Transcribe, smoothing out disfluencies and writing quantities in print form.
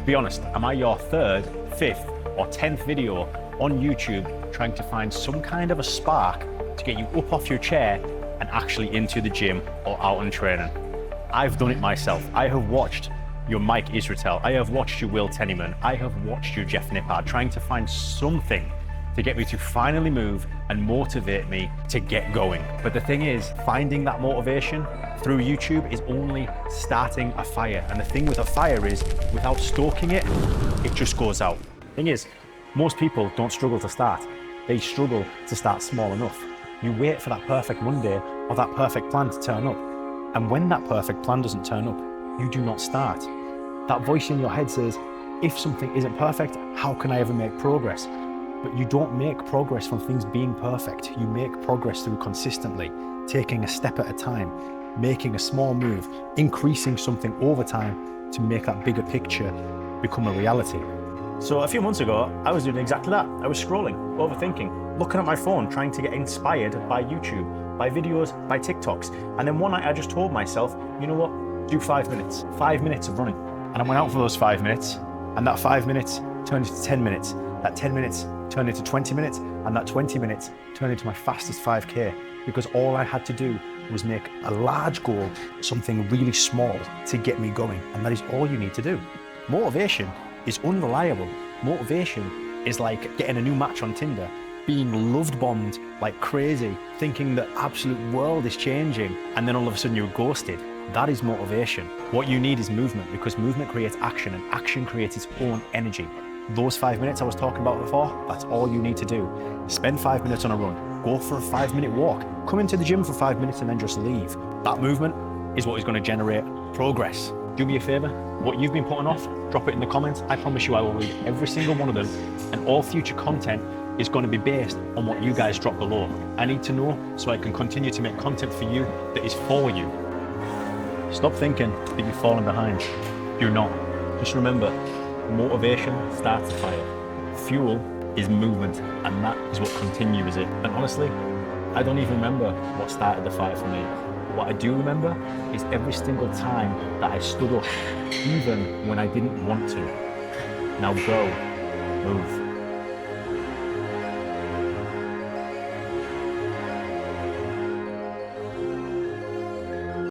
Be honest, am I your third, fifth, or 10th video on YouTube trying to find some kind of a spark to get you up off your chair and actually into the gym or out and training? I've done it myself. I have watched your Mike Israetel. I have watched you Will Tennyson. I have watched you Jeff Nippard trying to find something to get me to finally move and motivate me to get going. But the thing is, finding that motivation through YouTube is only starting a fire. And the thing with a fire is, without stoking it, it just goes out. Thing is, most people don't struggle to start. They struggle to start small enough. You wait for that perfect Monday or that perfect plan to turn up. And when that perfect plan doesn't turn up, you do not start. That voice in your head says, if something isn't perfect, how can I ever make progress? But you don't make progress from things being perfect. You make progress through consistently, taking a step at a time, making a small move, increasing something over time to make that bigger picture become a reality. So a few months ago, I was doing exactly that. I was scrolling, overthinking, looking at my phone, trying to get inspired by YouTube, by videos, by TikToks. And then one night I just told myself, you know what, do 5 minutes, 5 minutes of running. And I went out for those 5 minutes, and that 5 minutes turned into 10 minutes. That 10 minutes turned into 20 minutes, and that 20 minutes turned into my fastest 5K, because all I had to do was make a large goal, something really small to get me going. And that is all you need to do. Motivation is unreliable. Motivation is like getting a new match on Tinder, being loved bombed like crazy, thinking the absolute world is changing, and then all of a sudden you're ghosted. That is motivation. What you need is movement, because movement creates action, and action creates its own energy. Those 5 minutes I was talking about before, that's all you need to do. Spend 5 minutes on a run, go for a 5-minute walk, come into the gym for 5 minutes and then just leave. That movement is what is going to generate progress. Do me a favor, what you've been putting off, drop it in the comments. I promise you I will read every single one of them, and all future content is going to be based on what you guys drop below. I need to know so I can continue to make content for you that is for you. Stop thinking that you're falling behind. You're not. Just remember, motivation starts a fire. Fuel is movement, and that is what continues it. And honestly, I don't even remember what started the fire for me. What I do remember is every single time that I stood up, even when I didn't want to. Now go, move.